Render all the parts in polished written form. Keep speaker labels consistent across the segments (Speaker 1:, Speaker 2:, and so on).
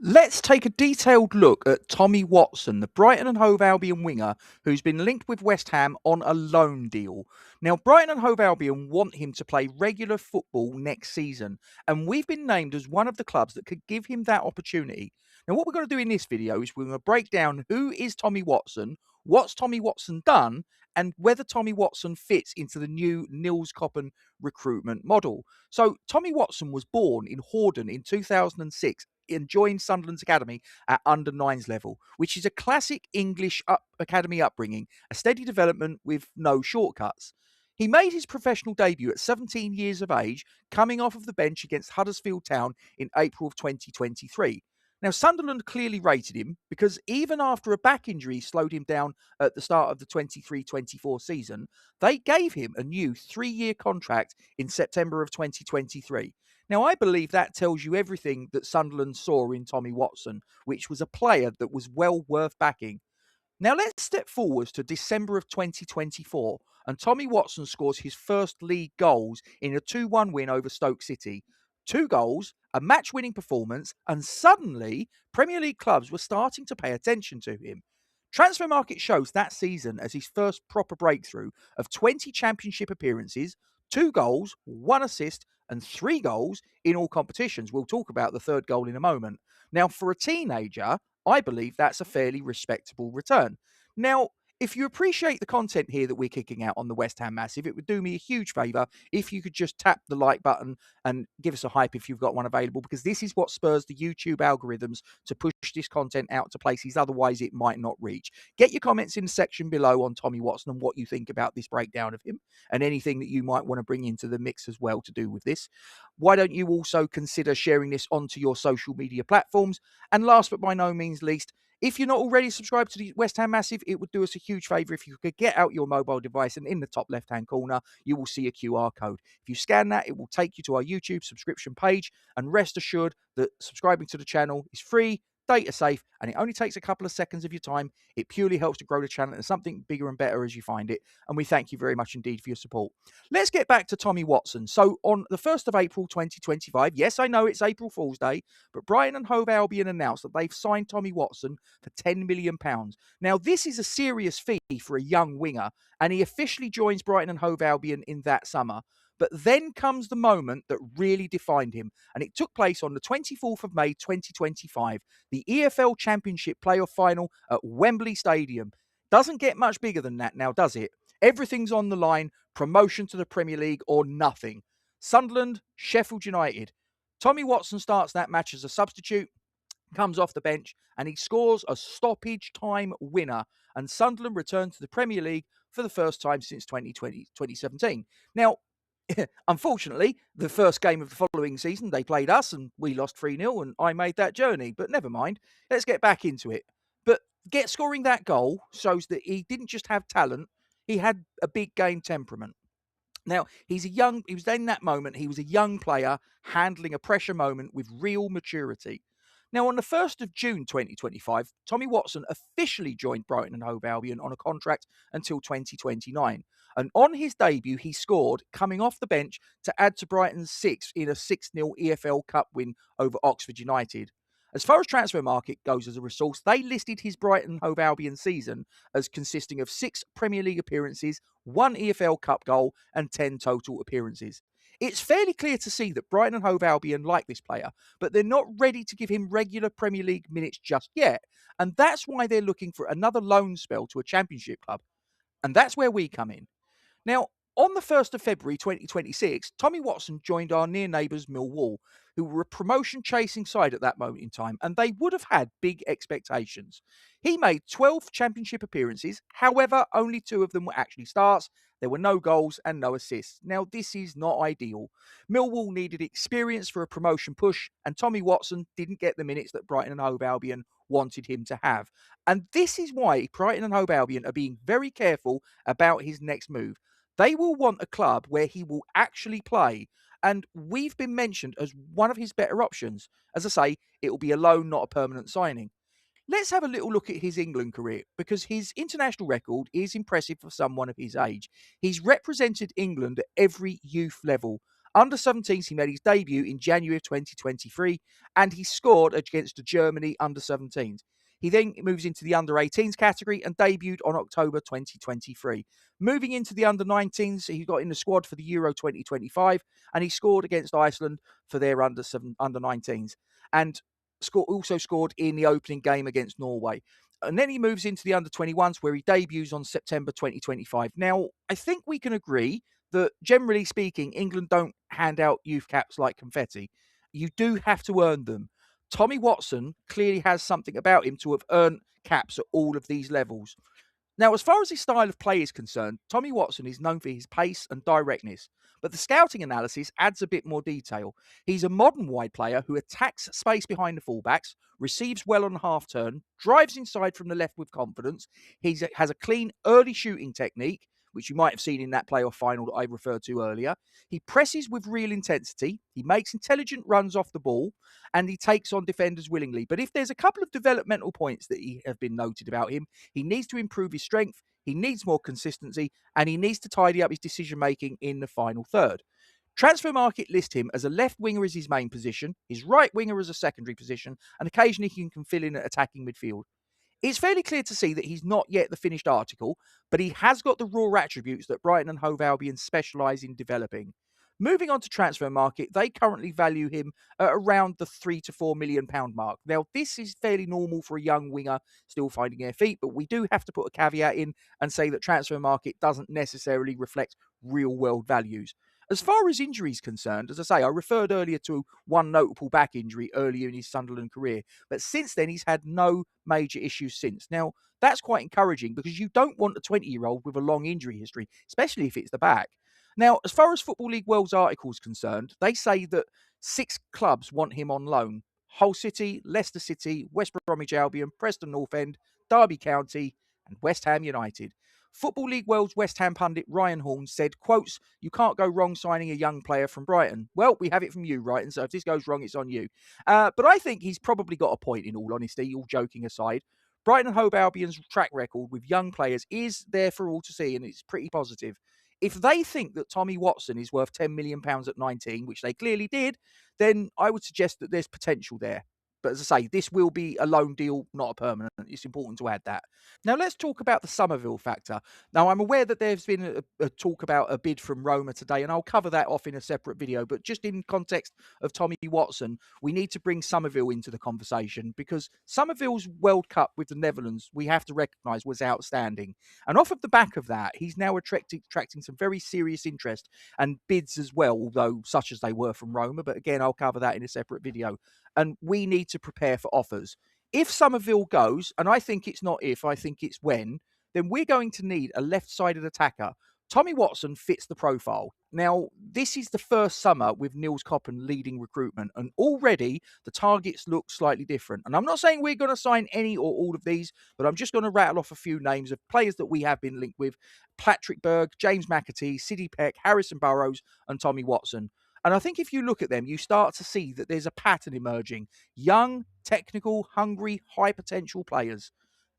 Speaker 1: Let's take a detailed look at Tommy Watson, the Brighton and Hove Albion winger who's been linked with West Ham on a loan deal. Now, Brighton and Hove Albion want him to play regular football next season, and we've been named as one of the clubs that could give him that opportunity. Now, what we're going to do in this video is we're going to break down who is Tommy Watson, what's Tommy Watson done, and whether Tommy Watson fits into the new Nils Koppen recruitment model. So, Tommy Watson was born in Hordon in 2006 and joined Sunderland's academy at under nines level, which is a classic English academy upbringing, a steady development with no shortcuts. He made his professional debut at 17 years of age, coming off of the bench against Huddersfield Town in April of 2023. Now, Sunderland clearly rated him because even after a back injury slowed him down at the start of the 23-24 season, they gave him a new 3-year contract in September of 2023. Now, I believe that tells you everything that Sunderland saw in Tommy Watson, which was a player that was well worth backing. Now, let's step forwards to December of 2024, and Tommy Watson scores his first league goals in a 2-1 win over Stoke City. 2 goals, a match-winning performance, and suddenly Premier League clubs were starting to pay attention to him. Transfer Market shows that season as his first proper breakthrough of 20 championship appearances, 2 goals, 1 assist, and 3 goals in all competitions. We'll talk about the third goal in a moment. Now, for a teenager, I believe that's a fairly respectable return. Now, if you appreciate the content here that we're kicking out on the West Ham Massive, it would do me a huge favour if you could just tap the like button and give us a hype if you've got one available, because this is what spurs the YouTube algorithms to push this content out to places otherwise it might not reach. Get your comments in the section below on Tommy Watson and what you think about this breakdown of him and anything that you might want to bring into the mix as well to do with this. Why don't you also consider sharing this onto your social media platforms? And last but by no means least, if you're not already subscribed to the West Ham Massive, it would do us a huge favour if you could get out your mobile device and in the top left-hand corner, you will see a QR code. If you scan that, it will take you to our YouTube subscription page, and rest assured that subscribing to the channel is free, data safe, and it only takes a couple of seconds of your time. It purely helps to grow the channel into something bigger and better as you find it, and we thank you very much indeed for your support. Let's get back to Tommy Watson. So on the 1st of April 2025, yes, I know it's April Fool's Day, but Brighton and Hove Albion announced that they've signed Tommy Watson for £10 million. Now, this is a serious fee for a young winger, and he officially joins Brighton and Hove Albion in that summer. But then comes the moment that really defined him, and it took place on the 24th of May 2025, the EFL Championship playoff final at Wembley Stadium. Doesn't get much bigger than that now, does it? Everything's on the line, promotion to the Premier League or nothing. Sunderland, Sheffield United. Tommy Watson starts that match as a substitute, comes off the bench, and he scores a stoppage time winner, and Sunderland return to the Premier League for the first time since 2017. Now, unfortunately, the first game of the following season, they played us and we lost 3-0 and I made that journey. But never mind. Let's get back into it. But scoring that goal shows that he didn't just have talent, he had a big game temperament. Now, he was in that moment, he was a young player handling a pressure moment with real maturity. Now, on the 1st of June 2025, Tommy Watson officially joined Brighton and Hove Albion on a contract until 2029. And on his debut, he scored, coming off the bench to add to Brighton's 6 in a 6-0 EFL Cup win over Oxford United. As far as Transfer Market goes as a resource, they listed his Brighton Hove Albion season as consisting of 6 Premier League appearances, 1 EFL Cup goal, and 10 total appearances. It's fairly clear to see that Brighton and Hove Albion like this player, but they're not ready to give him regular Premier League minutes just yet. And that's why they're looking for another loan spell to a Championship club. And that's where we come in. Now, on the 1st of February 2026, Tommy Watson joined our near neighbours Millwall, who were a promotion-chasing side at that moment in time, and they would have had big expectations. He made 12 Championship appearances, however, only 2 of them were actually starts. There were no goals and no assists. Now, this is not ideal. Millwall needed experience for a promotion push, and Tommy Watson didn't get the minutes that Brighton and Hove Albion wanted him to have. And this is why Brighton and Hove Albion are being very careful about his next move. They will want a club where he will actually play, and we've been mentioned as one of his better options. As I say, it will be a loan, not a permanent signing. Let's have a little look at his England career, because his international record is impressive for someone of his age. He's represented England at every youth level. Under 17s, he made his debut in January of 2023, and he scored against the Germany under 17s. He then moves into the under 18s category and debuted on October 2023. Moving into the under 19s, he got in the squad for the Euro 2025, and he scored against Iceland for their under 19s, and also scored in the opening game against Norway. And then he moves into the under 21s, where he debuts on September 2025. Now, I think we can agree that, generally speaking, England don't hand out youth caps like confetti. You do have to earn them. Tommy Watson clearly has something about him to have earned caps at all of these levels. Now, as far as his style of play is concerned, Tommy Watson is known for his pace and directness, but the scouting analysis adds a bit more detail. He's a modern wide player who attacks space behind the fullbacks, receives well on half turn, drives inside from the left with confidence. He has a clean early shooting technique, which you might have seen in that playoff final that I referred to earlier. He presses with real intensity. He makes intelligent runs off the ball, and he takes on defenders willingly. But if there's a couple of developmental points that have been noted about him, he needs to improve his strength, he needs more consistency, and he needs to tidy up his decision-making in the final third. Transfer Market list him as a left winger as his main position, his right winger as a secondary position, and occasionally he can fill in at attacking midfield. It's fairly clear to see that he's not yet the finished article, but he has got the raw attributes that Brighton and Hove Albion specialise in developing. Moving on to Transfer Market, they currently value him at around the £3 to £4 million mark. Now, this is fairly normal for a young winger still finding their feet, but we do have to put a caveat in and say that Transfer Market doesn't necessarily reflect real-world values. As far as injuries concerned, as I say, I referred earlier to one notable back injury earlier in his Sunderland career, but since then he's had no major issues since. Now, that's quite encouraging because you don't want a 20-year-old with a long injury history, especially if it's the back. Now, as far as Football League World's article is concerned, they say that 6 clubs want him on loan. Hull City, Leicester City, West Bromwich Albion, Preston North End, Derby County, and West Ham United. Football League World's West Ham pundit Ryan Horn said, quotes, "You can't go wrong signing a young player from Brighton." Well, we have it from you, Brighton, so if this goes wrong, it's on you. But I think he's probably got a point, in all honesty, all joking aside. Brighton and Hove Albion's track record with young players is there for all to see, and it's pretty positive. If they think that Tommy Watson is worth £10 million at 19, which they clearly did, then I would suggest that there's potential there. But as I say, this will be a loan deal, not a permanent. It's important to add that. Now, let's talk about the Summerville Factor. Now, I'm aware that there's been a talk about a bid from Roma today, and I'll cover that off in a separate video. But just in context of Tommy Watson, we need to bring Summerville into the conversation because Summerville's World Cup with the Netherlands, we have to recognise, was outstanding. And off of the back of that, he's now attracting some very serious interest and bids as well, although such as they were from Roma. But again, I'll cover that in a separate video. And we need to prepare for offers. If Summerville goes, and I think it's not if, I think it's when, then we're going to need a left-sided attacker. Tommy Watson fits the profile. Now, this is the first summer with Nils Koppen leading recruitment, and already the targets look slightly different. And I'm not saying we're going to sign any or all of these, but I'm just going to rattle off a few names of players that we have been linked with: Patrick Berg, James McAtee, Sidney Peck, Harrison Burrows, and Tommy Watson. And I think if you look at them, you start to see that there's a pattern emerging. Young, technical, hungry, high potential players.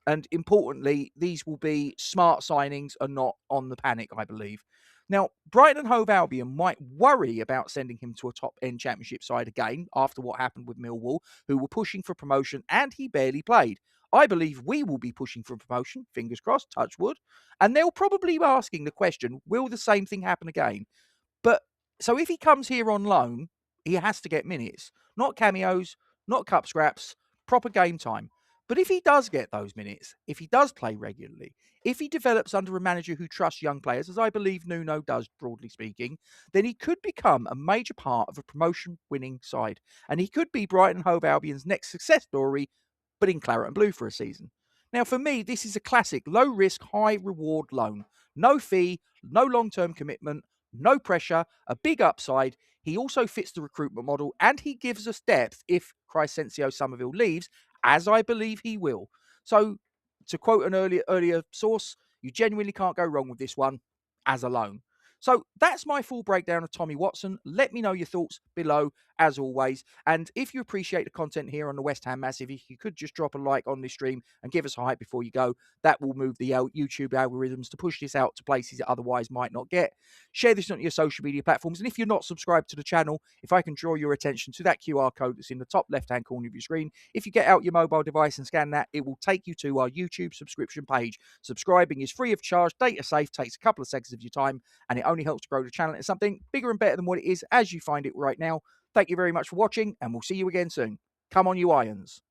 Speaker 1: And importantly, these will be smart signings and not on the panic, I believe. Now, Brighton and Hove Albion might worry about sending him to a top-end championship side again after what happened with Millwall, who were pushing for promotion and he barely played. I believe we will be pushing for promotion, fingers crossed, touch wood. And they'll probably be asking the question, will the same thing happen again? But so if he comes here on loan, he has to get minutes, not cameos, not cup scraps, proper game time. But if he does get those minutes, if he does play regularly, if he develops under a manager who trusts young players, as I believe Nuno does, broadly speaking, then he could become a major part of a promotion-winning side. And he could be Brighton Hove Albion's next success story, but in claret and blue for a season. Now, for me, this is a classic low-risk, high-reward loan. No fee, no long-term commitment, no pressure, a big upside. He also fits the recruitment model, and he gives us depth if Crescencio Summerville leaves, as I believe he will. So, to quote an earlier source, you genuinely can't go wrong with this one as a loan. So that's my full breakdown of Tommy Watson. Let me know your thoughts below, as always. And if you appreciate the content here on the West Ham Massive, if you could just drop a like on this stream and give us a hype before you go, that will move the YouTube algorithms to push this out to places it otherwise might not get. Share this on your social media platforms. And if you're not subscribed to the channel, if I can draw your attention to that QR code that's in the top left-hand corner of your screen, if you get out your mobile device and scan that, it will take you to our YouTube subscription page. Subscribing is free of charge, data safe, takes a couple of seconds of your time, and it only helps to grow the channel into something bigger and better than what it is as you find it right now. Thank you very much for watching, and we'll see you again soon. Come on, you Irons.